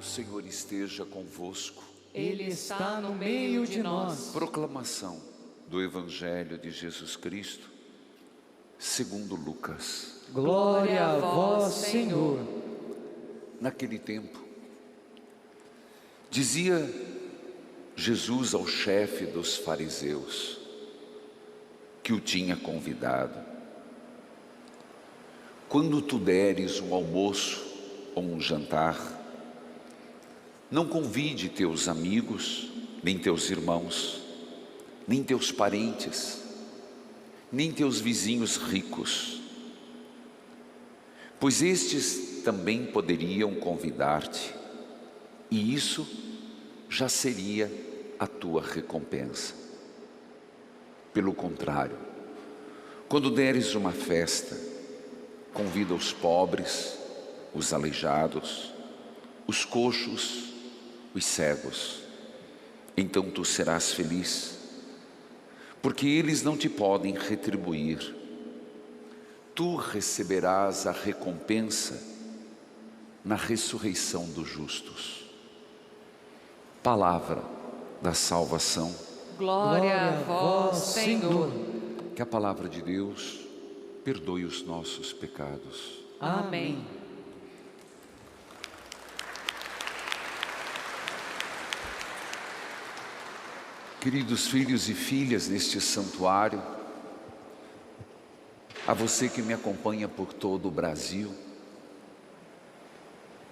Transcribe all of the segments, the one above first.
O Senhor esteja convosco. Ele está no meio de nós. Proclamação do Evangelho de Jesus Cristo, segundo Lucas. Glória a vós, Senhor. Naquele tempo, dizia Jesus ao chefe dos fariseus, que o tinha convidado: quando tu deres um almoço ou um jantar, não convide teus amigos, nem teus irmãos, nem teus parentes, nem teus vizinhos ricos, pois estes também poderiam convidar-te, e isso já seria a tua recompensa. Pelo contrário, quando deres uma festa, convida os pobres, os aleijados, os coxos, os cegos. Então tu serás feliz, porque eles não te podem retribuir. Tu receberás a recompensa na ressurreição dos justos. Palavra da salvação. Glória a vós, Senhor. Que a palavra de Deus perdoe os nossos pecados. Amém. Queridos filhos e filhas neste santuário, a você que me acompanha por todo o Brasil,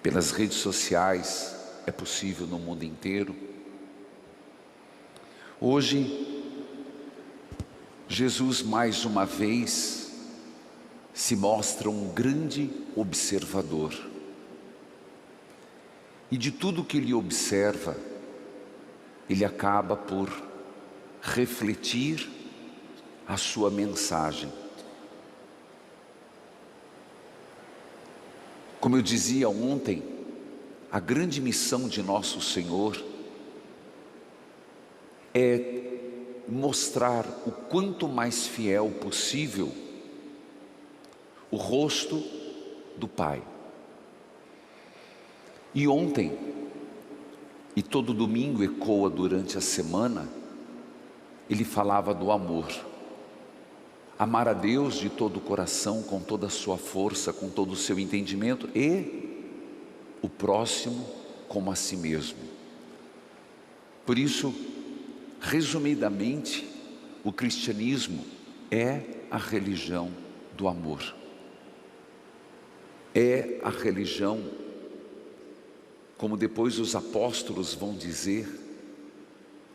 pelas redes sociais, é possível no mundo inteiro. Hoje, Jesus mais uma vez se mostra um grande observador. E de tudo que ele observa, ele acaba por refletir a sua mensagem. Como eu dizia ontem, a grande missão de nosso Senhor é mostrar o quanto mais fiel possível o rosto do Pai. E ontem, e todo domingo ecoa durante a semana, ele falava do amor. Amar a Deus de todo o coração, com toda a sua força, com todo o seu entendimento, e o próximo como a si mesmo. Por isso, resumidamente, o cristianismo é a religião do amor. É a religião, como depois os apóstolos vão dizer,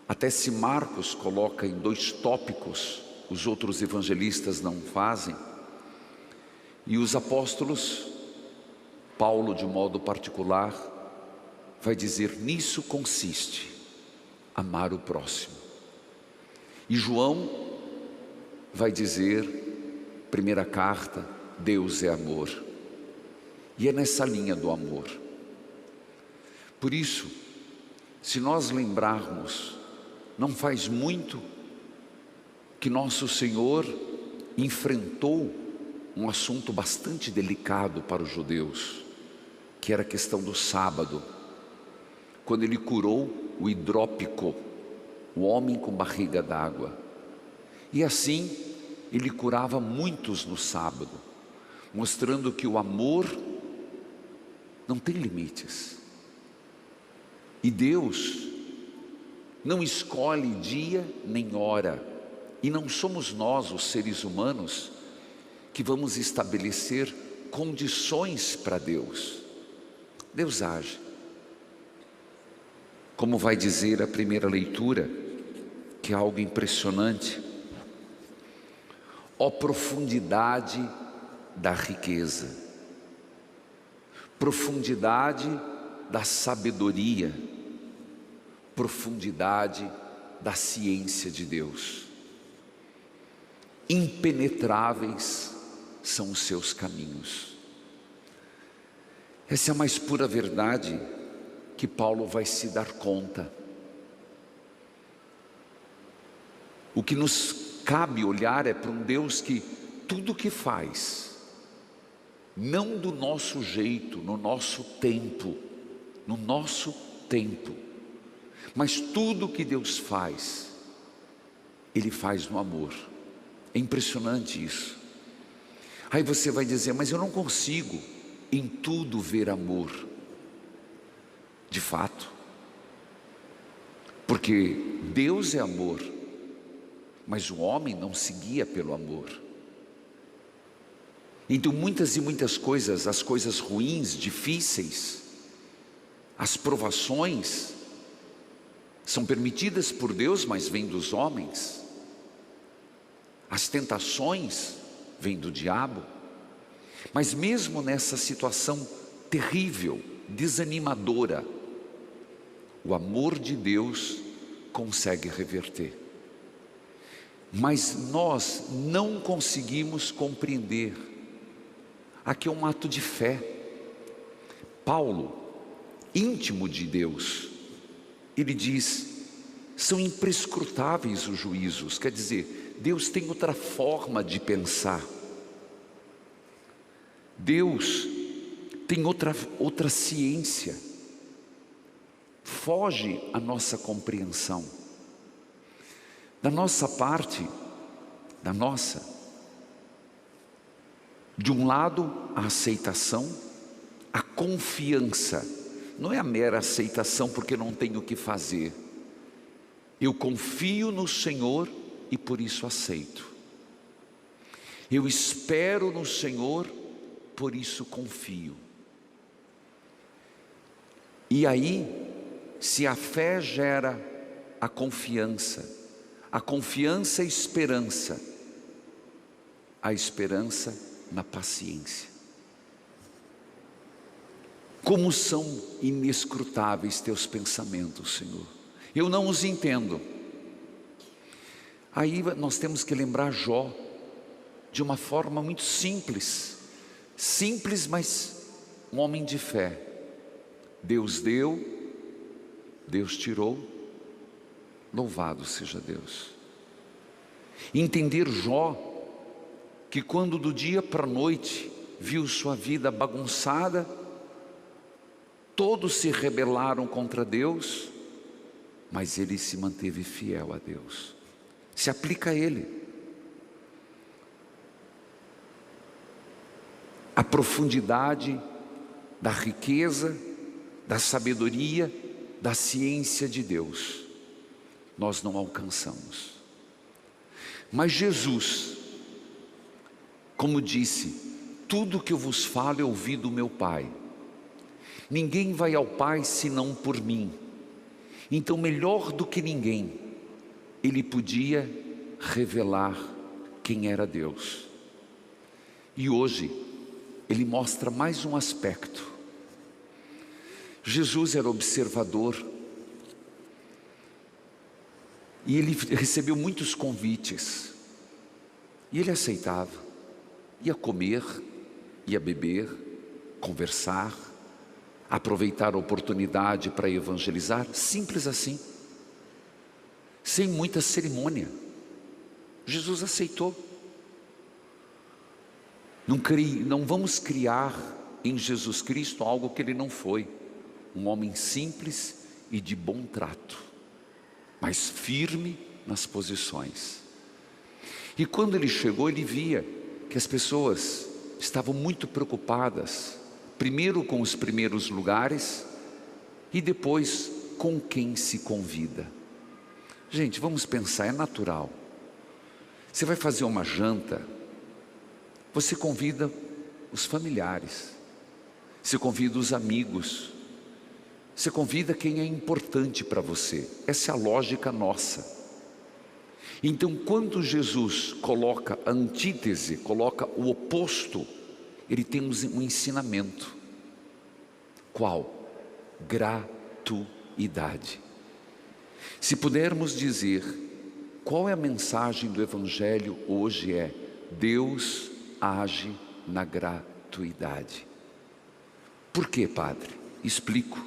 até se Marcos coloca em 2 tópicos, os outros evangelistas não fazem, e os apóstolos, Paulo de modo particular, vai dizer: nisso consiste amar o próximo. E João vai dizer, primeira carta, Deus é amor. E é nessa linha do amor. Por isso, se nós lembrarmos, não faz muito que nosso Senhor enfrentou um assunto bastante delicado para os judeus, que era a questão do sábado, quando ele curou o hidrópico, o homem com barriga d'água. E assim, ele curava muitos no sábado, mostrando que o amor não tem limites. E Deus não escolhe dia nem hora, e não somos nós, os seres humanos, que vamos estabelecer condições para Deus. Deus age. Como vai dizer a primeira leitura, que é algo impressionante: ó profundidade da riqueza, profundidade da sabedoria, profundidade da ciência de Deus. Impenetráveis são os seus caminhos. Essa é a mais pura verdade que Paulo vai se dar conta. O que nos cabe olhar é para um Deus que tudo que faz, não do nosso jeito, no nosso tempo, no nosso tempo. Mas tudo que Deus faz, Ele faz no amor. É impressionante isso. Aí você vai dizer, mas eu não consigo em tudo ver amor. De fato, porque Deus é amor, mas o homem não se guia pelo amor. Então muitas e muitas coisas, as coisas ruins, difíceis, as provações, são permitidas por Deus, mas vêm dos homens. As tentações vêm do diabo. Mas mesmo nessa situação terrível, desanimadora, o amor de Deus consegue reverter. Mas nós não conseguimos compreender. Aqui é um ato de fé. Paulo, íntimo de Deus, ele diz, são imprescrutáveis os juízos. Quer dizer, Deus tem outra forma de pensar. Deus tem outra ciência. Foge à nossa compreensão. Da nossa parte, de um lado a aceitação, a confiança. Não é a mera aceitação porque não tenho o que fazer. Eu confio no Senhor e por isso aceito. Eu espero no Senhor, por isso confio. E aí, se a fé gera a confiança a esperança, a esperança na paciência. Como são inescrutáveis teus pensamentos, Senhor. Eu não os entendo. Aí nós temos que lembrar Jó, de uma forma muito simples, mas um homem de fé. Deus deu, Deus tirou, louvado seja Deus. Entender Jó, que quando do dia para a noite viu sua vida bagunçada, todos se rebelaram contra Deus, mas ele se manteve fiel a Deus. Se aplica a ele. A profundidade da riqueza, da sabedoria, da ciência de Deus, nós não alcançamos. Mas Jesus, como disse, tudo que eu vos falo eu ouvi do meu Pai. Ninguém vai ao Pai senão por mim. Então, melhor do que ninguém, Ele podia revelar quem era Deus. E hoje, Ele mostra mais um aspecto. Jesus era observador. E Ele recebeu muitos convites. E Ele aceitava. Ia comer, ia beber, conversar, aproveitar a oportunidade para evangelizar, simples assim, sem muita cerimônia. Jesus aceitou. Não vamos criar em Jesus Cristo algo que Ele não foi. Um homem simples e de bom trato, mas firme nas posições. E quando Ele chegou, Ele via que as pessoas estavam muito preocupadas, primeiro com os primeiros lugares e depois com quem se convida. Gente, vamos pensar, é natural. Você vai fazer uma janta, você convida os familiares, você convida os amigos, você convida quem é importante para você. Essa é a lógica nossa. Então, quando Jesus coloca a antítese, coloca o oposto, Ele tem um ensinamento. Qual? Gratuidade. Se pudermos dizer, qual é a mensagem do Evangelho hoje? É: Deus age na gratuidade. Por quê, Padre? Explico.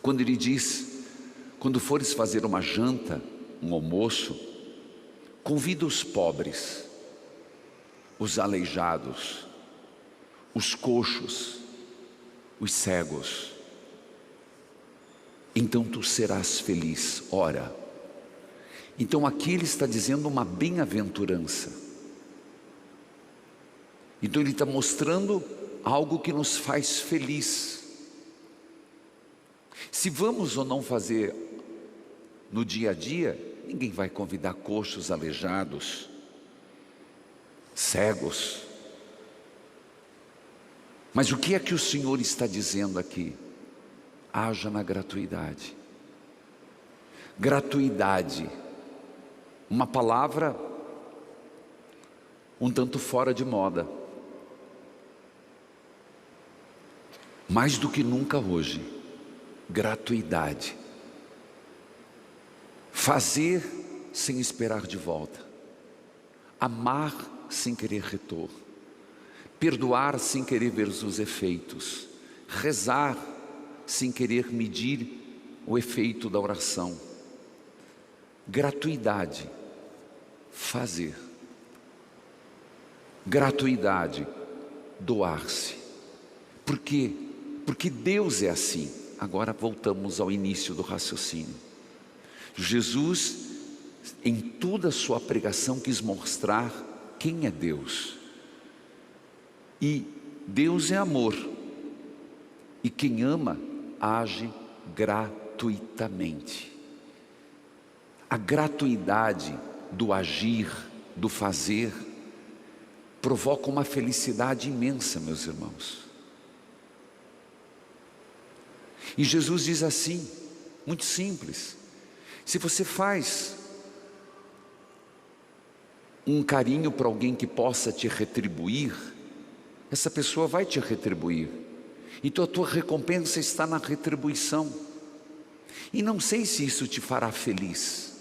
Quando Ele diz, quando fores fazer uma janta, um almoço, convida os pobres, os aleijados, os coxos, os cegos, então tu serás feliz. Ora, então aqui ele está dizendo uma bem-aventurança. Então ele está mostrando algo que nos faz feliz. Se vamos ou não fazer no dia a dia, ninguém vai convidar coxos, aleijados, cegos. Mas o que é que o Senhor está dizendo aqui? Haja na gratuidade. Gratuidade, uma palavra um tanto fora de moda. Mais do que nunca hoje, gratuidade. Fazer sem esperar de volta. Amar sem querer retorno. Perdoar sem querer ver os efeitos. Rezar sem querer medir o efeito da oração. Gratuidade. Fazer. Gratuidade. Doar-se. Por quê? Porque Deus é assim. Agora voltamos ao início do raciocínio. Jesus, em toda a sua pregação, quis mostrar quem é Deus. E Deus é amor. E quem ama, age gratuitamente. A gratuidade do agir, do fazer, provoca uma felicidade imensa, meus irmãos. E Jesus diz assim, muito simples: se você faz um carinho para alguém que possa te retribuir, essa pessoa vai te retribuir. Então a tua recompensa está na retribuição. E não sei se isso te fará feliz.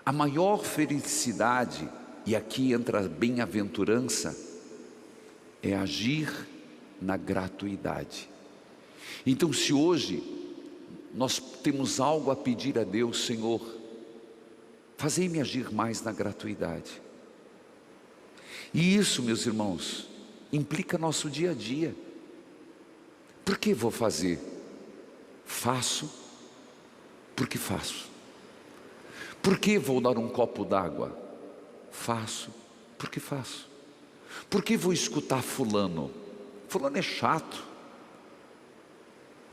A maior felicidade, e aqui entra a bem-aventurança, é agir na gratuidade. Então, se hoje nós temos algo a pedir a Deus: Senhor, fazei-me agir mais na gratuidade. E isso, meus irmãos, implica nosso dia a dia. Por que vou fazer? Faço porque faço. Por que vou dar um copo d'água? Faço porque faço. Por que vou escutar fulano? Fulano é chato.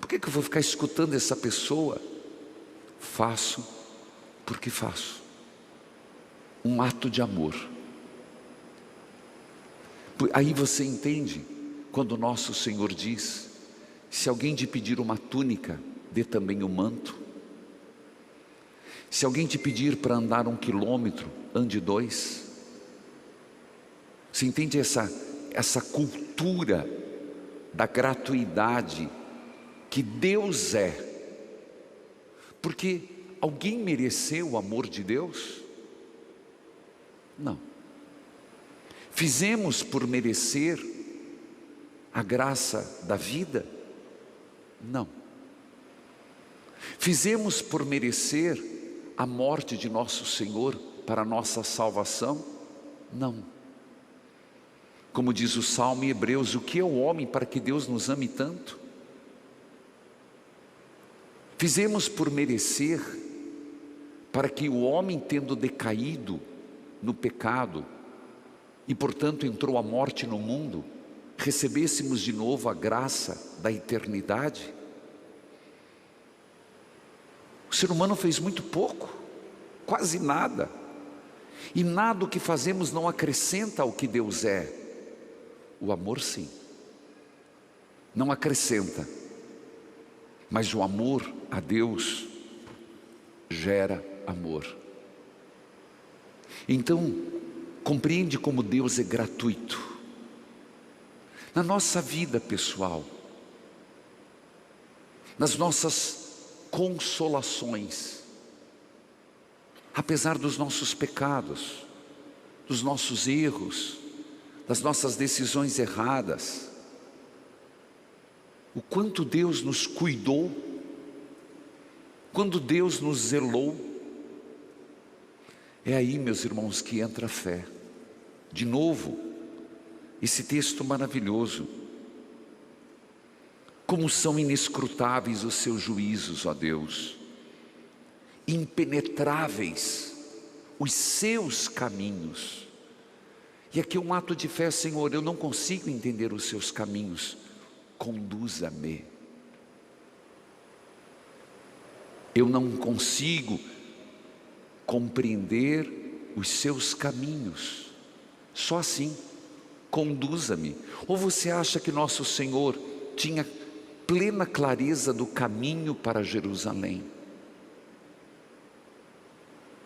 Por que eu vou ficar escutando essa pessoa? Faço porque faço. Um ato de amor. Aí você entende quando nosso Senhor diz: se alguém te pedir uma túnica, dê também o manto. Se alguém te pedir para andar 1 quilômetro, ande 2. Você entende essa cultura da gratuidade que Deus é? Porque alguém mereceu o amor de Deus? Não. Fizemos por merecer a graça da vida? Não. Fizemos por merecer a morte de nosso Senhor para a nossa salvação? Não. Como diz o Salmo em Hebreus: o que é o homem para que Deus nos ame tanto? Fizemos por merecer, para que o homem, tendo decaído no pecado, e portanto entrou a morte no mundo, recebêssemos de novo a graça da eternidade? O ser humano fez muito pouco, quase nada. E nada o que fazemos não acrescenta ao que Deus é. O amor sim, não acrescenta. Mas o amor a Deus gera amor. Então, compreende como Deus é gratuito. Na nossa vida pessoal, nas nossas consolações, apesar dos nossos pecados, dos nossos erros, das nossas decisões erradas, o quanto Deus nos cuidou, quando Deus nos zelou. É aí, meus irmãos, que entra a fé. De novo, esse texto maravilhoso. Como são inescrutáveis os seus juízos, ó Deus, impenetráveis os seus caminhos. E aqui é um ato de fé: Senhor, eu não consigo entender os seus caminhos, conduza-me. Eu não consigo compreender os seus caminhos, só assim, conduza-me. Ou você acha que nosso Senhor tinha plena clareza do caminho para Jerusalém?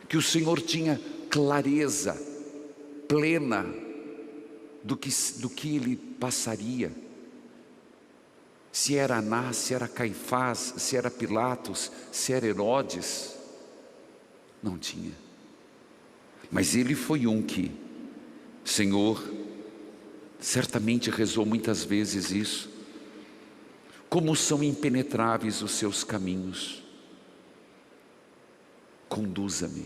Que o Senhor tinha clareza plena do que ele passaria? Se era Anás, se era Caifás, se era Pilatos, se era Herodes? Não tinha. Mas ele foi um que, Senhor, certamente rezou muitas vezes isso: como são impenetráveis os seus caminhos, conduza-me.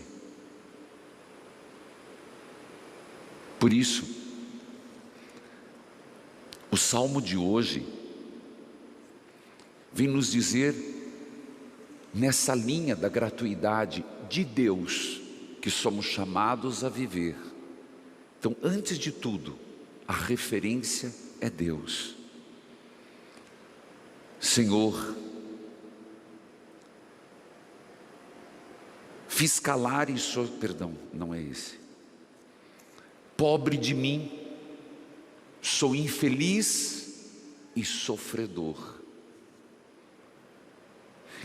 Por isso, o salmo de hoje vem nos dizer, nessa linha da gratuidade de Deus, que somos chamados a viver. Então, antes de tudo, a referência é Deus. Senhor, fiz calar e perdão, não é esse. Pobre de mim, sou infeliz e sofredor.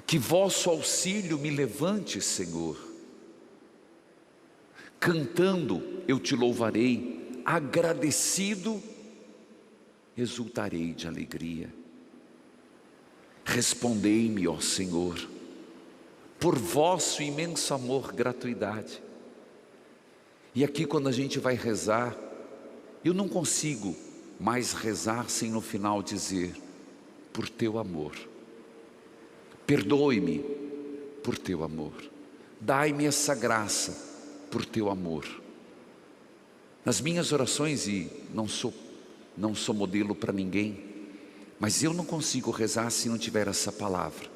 Que vosso auxílio me levante, Senhor. Cantando eu te louvarei, agradecido exultarei de alegria. Respondei-me, ó Senhor, por vosso imenso amor, gratuidade. E aqui, quando a gente vai rezar, eu não consigo mais rezar sem no final dizer: por teu amor. Perdoe-me por teu amor. Dai-me essa graça por teu amor. Nas minhas orações, e não sou modelo para ninguém, mas eu não consigo rezar se não tiver essa palavra: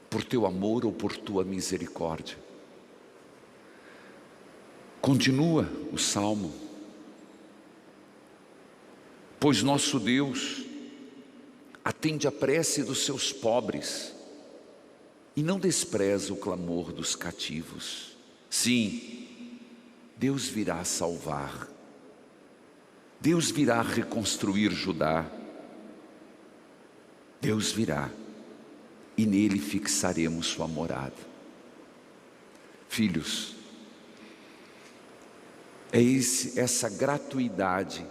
por teu amor ou por tua misericórdia. Continua o salmo: pois nosso Deus atende a prece dos seus pobres e não despreza o clamor dos cativos. Sim, Deus virá salvar, Deus virá reconstruir Judá, Deus virá e nele fixaremos sua morada. Filhos, é essa gratuidade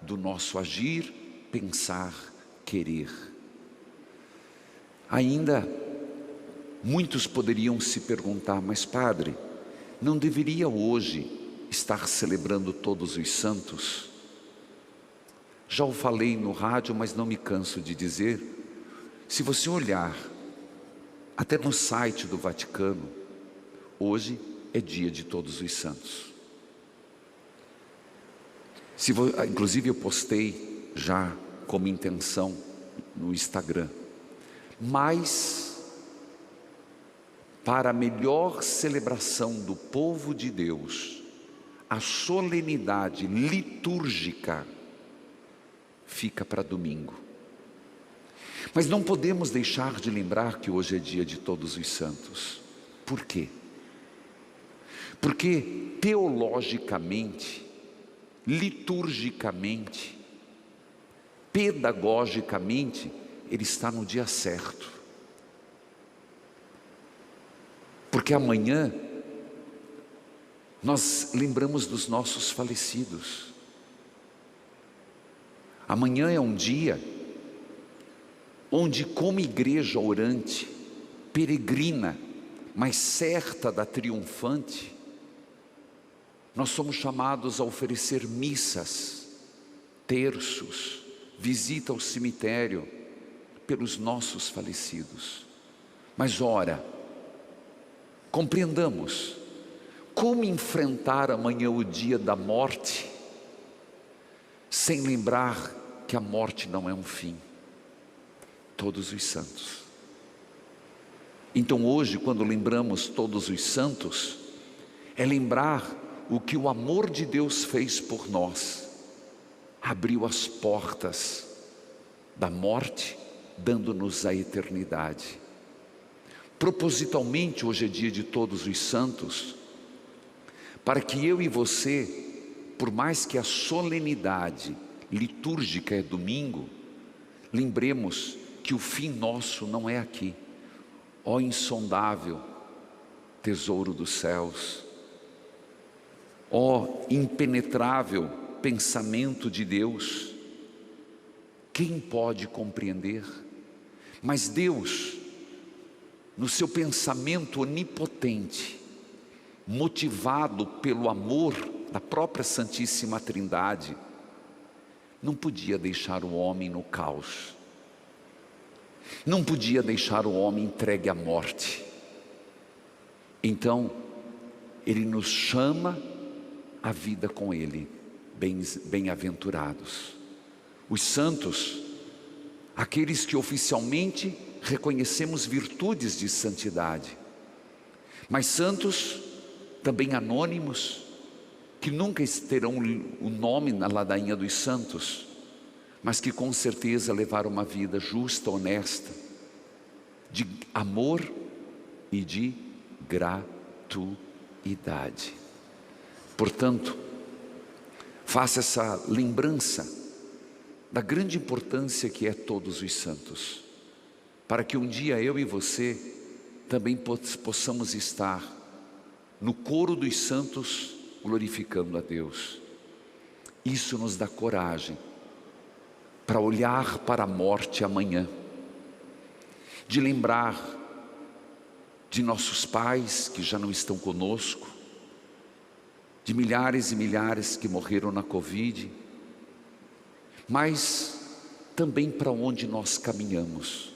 do nosso agir, pensar, querer. Ainda muitos poderiam se perguntar: mas padre, não deveria hoje estar celebrando todos os santos? Já o falei no rádio, mas não me canso de dizer: se você olhar até no site do Vaticano, hoje é dia de todos os santos. Inclusive eu postei já como intenção no Instagram. Mas para a melhor celebração do povo de Deus, a solenidade litúrgica fica para domingo. Mas não podemos deixar de lembrar que hoje é dia de todos os santos. Por quê? Porque teologicamente, liturgicamente, pedagogicamente, ele está no dia certo. Porque amanhã nós lembramos dos nossos falecidos. Amanhã é um dia onde, como igreja orante, peregrina, mas certa da triunfante, nós somos chamados a oferecer missas, terços, visita ao cemitério pelos nossos falecidos. Mas ora, compreendamos como enfrentar amanhã o dia da morte, sem lembrar que a morte não é um fim. todos os santos. Então hoje, quando lembramos todos os santos, é lembrar o que o amor de Deus fez por nós. Abriu as portas da morte, dando-nos a eternidade. Propositalmente, hoje é dia de todos os santos, para que eu e você, por mais que a solenidade litúrgica é domingo, lembremos que o fim nosso não é aqui. Ó insondável tesouro dos céus, ó impenetrável pensamento de Deus, quem pode compreender? Mas Deus, no seu pensamento onipotente, motivado pelo amor da própria Santíssima Trindade, não podia deixar o homem no caos, não podia deixar o homem entregue à morte. Então Ele nos chama à vida com Ele. Bem-aventurados os santos, aqueles que oficialmente reconhecemos virtudes de santidade, mas santos também anônimos, que nunca terão o nome na ladainha dos santos, mas que com certeza levaram uma vida justa, honesta, de amor e de gratuidade. Portanto, faça essa lembrança da grande importância que é todos os santos, para que um dia eu e você também possamos estar no coro dos santos glorificando a Deus. Isso nos dá coragem para olhar para a morte amanhã, de lembrar de nossos pais que já não estão conosco, de milhares e milhares que morreram na Covid, mas também para onde nós caminhamos,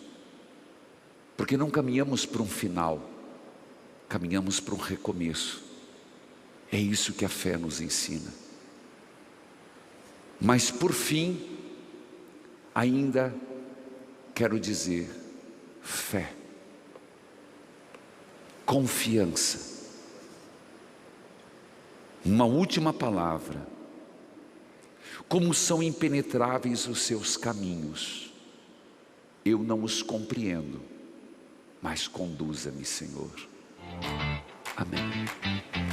porque não caminhamos para um final, caminhamos para um recomeço. É isso que a fé nos ensina. Mas por fim, ainda quero dizer fé, confiança. Uma última palavra: como são impenetráveis os seus caminhos, eu não os compreendo, mas conduza-me, Senhor. Amém.